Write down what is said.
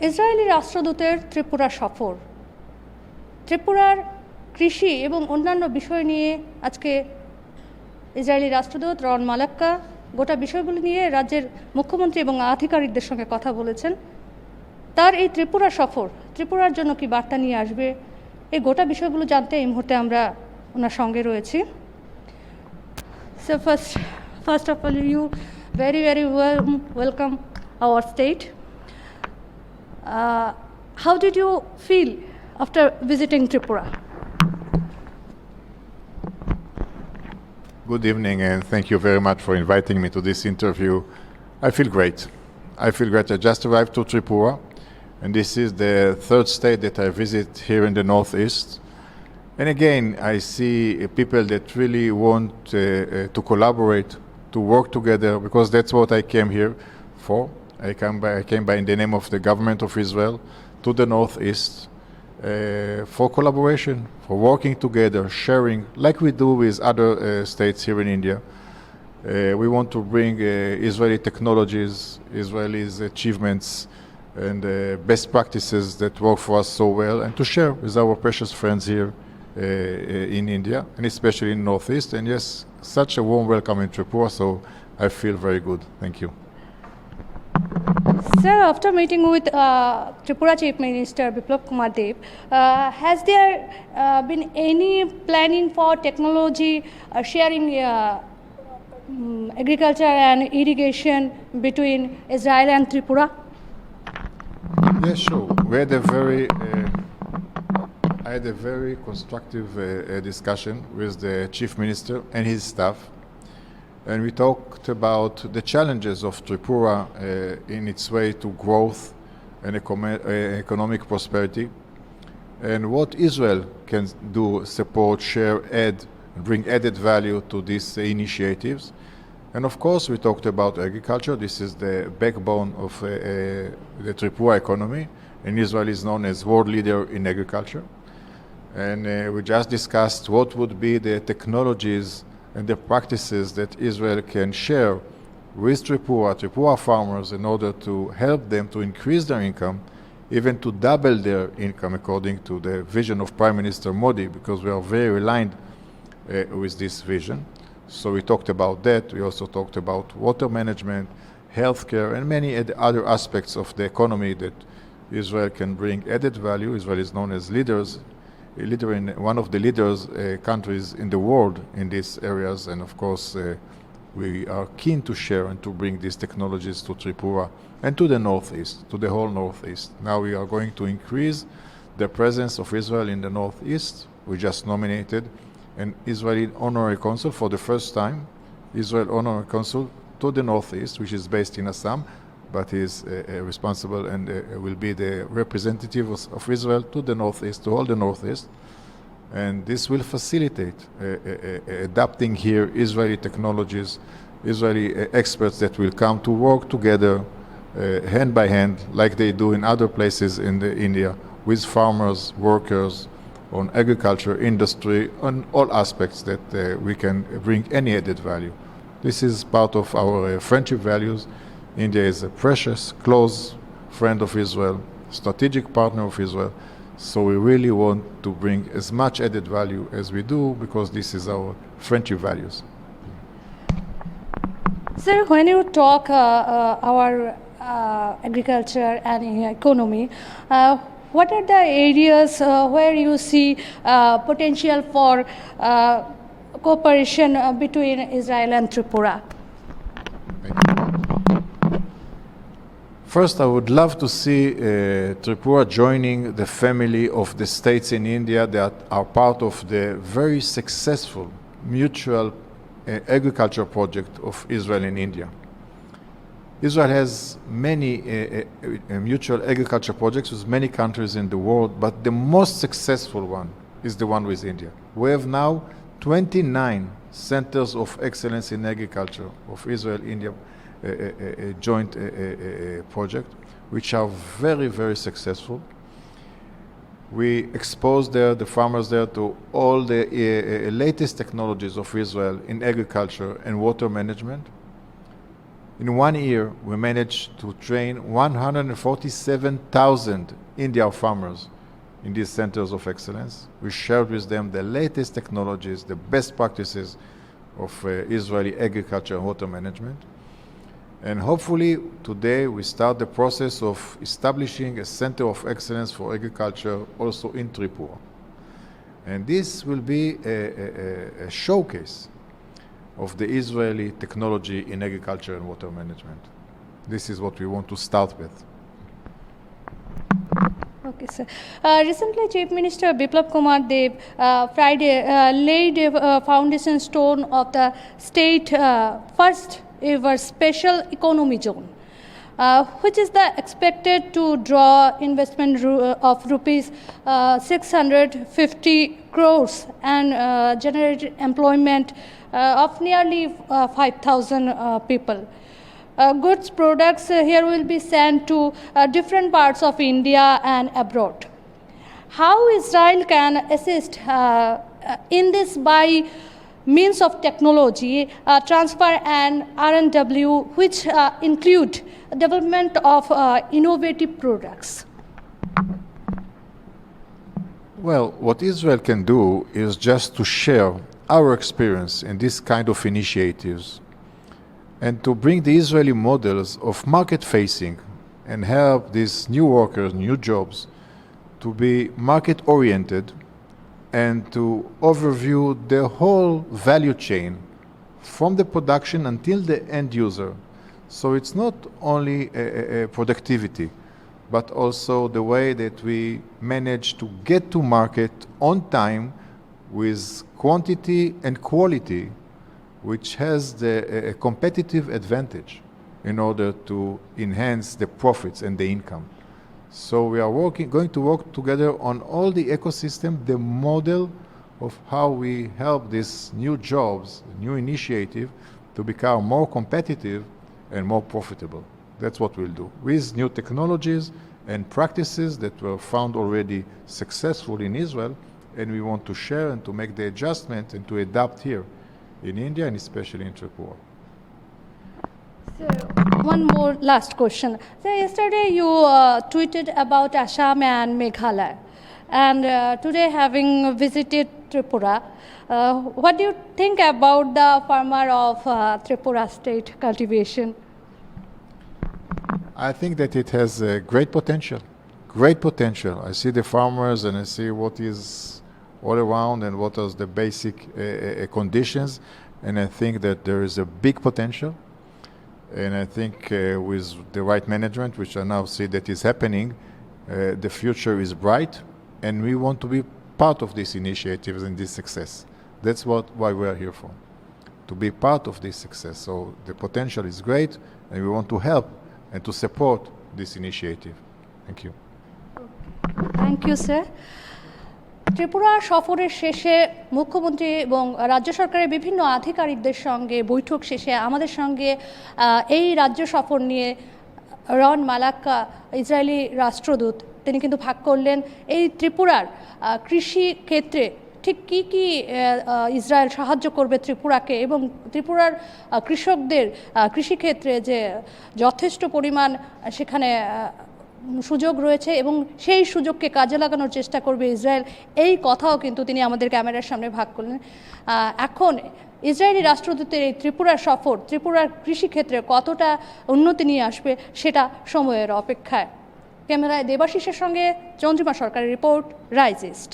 Israeli রাষ্ট্রদূতের Tripura সফর, ত্রিপুরার কৃষি এবং অন্যান্য বিষয় নিয়ে আজকে ইসরায়েলি রাষ্ট্রদূত রন মালাক্কা গোটা বিষয়গুলি নিয়ে রাজ্যের মুখ্যমন্ত্রী এবং আধিকারিকদের সঙ্গে কথা বলেছেন। তার এই ত্রিপুরা সফর ত্রিপুরার জন্য কি বার্তা নিয়ে আসবে, এই গোটা বিষয়গুলো জানতে এই মুহূর্তে আমরা ওনার সঙ্গে রয়েছি। So first of all, you very welcome our state. How did you feel after visiting Tripura? Good evening, and thank you very much for inviting me to this interview. I feel great. I just arrived to Tripura, and this is the third state that I visit here in the Northeast. And again, I see people that really want to collaborate, to work together, because that's what I came here for. I came by in the name of the government of Israel to the Northeast for collaboration, for working together, sharing, like we do with other states here in India. We want to bring Israeli technologies, Israelis' achievements, and best practices that work for us so well, and to share with our precious friends here in India, and especially in Northeast. And yes, such a warm welcome in Tripura, so I feel very good. Thank you. Sir, after meeting with Tripura Chief Minister Biplab Kumar Deb, has there been any planning for technology sharing agriculture and irrigation between Israel and Tripura? Yes, sure. I had a very constructive discussion with the Chief Minister and his staff, and we talked about the challenges of Tripura in its way to growth and economic prosperity, and what Israel can do, support, share, bring added value to these initiatives. And of course, we talked about agriculture. This is the backbone of the Tripura economy, and Israel is known as world leader in agriculture. And we just discussed what would be the technologies and the practices that Israel can share with Tripura farmers in order to help them to increase their income, even to double their income according to the vision of Prime Minister Modi, because we are very aligned with this vision. So we talked about that. We also talked about water management, healthcare, and many other aspects of the economy that Israel can bring added value. Israel is known as one of the leaders countries in the world in these areas, and of course we are keen to share and to bring these technologies to Tripura and to the Northeast, to the whole Northeast. Now we are going to increase the presence of Israel in the Northeast. We just nominated an Israeli honorary consul for the first time, Israel honorary consul to the Northeast, which is based in Assam, but is responsible and will be the representative of Israel to the Northeast, to all the Northeast. And this will facilitate adapting here Israeli technologies, Israeli experts that will come to work together hand by hand, like they do in other places in India, with farmers, workers, on agriculture, industry, on all aspects that we can bring any added value. This is part of our friendship values. India is a precious, close friend of Israel, strategic partner of Israel. So we really want to bring as much added value as we do, because this is our friendship values. Sir, when you talk our agriculture and economy, what are the areas where you see potential for cooperation between Israel and Tripura? First, I would love to see Tripura joining the family of the states in India that are part of the very successful mutual agriculture project of Israel and India. Israel has many mutual agriculture projects with many countries in the world, but the most successful one is the one with India. We have now 29 centers of excellence in agriculture of Israel, India, a joint project, which are very successful. We expose the farmers there to all the latest technologies of Israel in agriculture and water management. In 1 year, we managed to train 147,000 India farmers in these centers of excellence. We shared with them the latest technologies, the best practices of Israeli agriculture and water management. And hopefully today we start the process of establishing a center of excellence for agriculture also in Tripura. And this will be a showcase of the Israeli technology in agriculture and water management. This is what we want to start with. Okay, sir. Recently, Chief Minister Biplab Kumar Dev Friday laid a foundation stone of the state first ever special economy zone, which is expected to draw investment of rupees 650 crores and generate employment of nearly 5,000 people. Goods products here will be sent to different parts of India and abroad. How Israel can assist in this by means of technology, transfer and R&W, which include development of innovative products? Well, what Israel can do is just to share our experience in this kind of initiatives and to bring the Israeli models of market-facing and help these new workers, new jobs, to be market-oriented and to overview the whole value chain from the production until the end user. So it's not only a productivity, but also the way that we manage to get to market on time with quantity and quality, which has a competitive advantage in order to enhance the profits and the income. So we are going to work together on all the ecosystem, the model of how we help these new jobs, new initiative, to become more competitive and more profitable. That's what we'll do with new technologies and practices that were found already successful in Israel, and we want to share and to make the adjustment and to adapt here in India and especially in Tripura. So, one more last question. So yesterday you tweeted about Assam and Meghalaya, and today having visited Tripura, what do you think about the farmer of Tripura state cultivation? I think that it has great potential. Great potential. I see the farmers and I see what is all around and what are the basic conditions, and I think that there is a big potential. And I think with the right management, which I now see that is happening, the future is bright, and we want to be part of these initiatives and this success. That's why we are here for, to be part of this success. So the potential is great, and we want to help and to support this initiative. Thank you. Thank you, sir. Tripura সফরের শেষে মুখ্যমন্ত্রী এবং রাজ্য সরকারের বিভিন্ন আধিকারিকদের সঙ্গে বৈঠক শেষে আমাদের সঙ্গে এই রাজ্য সফর নিয়ে রন মালাক্কা, ইসরায়েলি রাষ্ট্রদূত, তিনি কিন্তু ভাগ করলেন এই ত্রিপুরার কৃষি ক্ষেত্রে ঠিক কী কী ইসরায়েল সাহায্য করবে ত্রিপুরাকে, এবং ত্রিপুরার কৃষকদের কৃষিক্ষেত্রে যে যথেষ্ট পরিমাণ সেখানে সুযোগ রয়েছে এবং সেই সুযোগকে কাজে লাগানোর চেষ্টা করবে ইসরায়েল, এই কথাও কিন্তু তিনি আমাদের ক্যামেরার সামনে ভাগ করলেন। এখন ইসরায়েলি রাষ্ট্রদূতের এই ত্রিপুরার সফর ত্রিপুরার কৃষিক্ষেত্রে কতটা উন্নতি নিয়ে আসবে সেটা সময়ের অপেক্ষায়। ক্যামেরায় দেবাশিসের সঙ্গে চন্দ্রিমা সরকারের রিপোর্ট, রাইজ ইস্ট।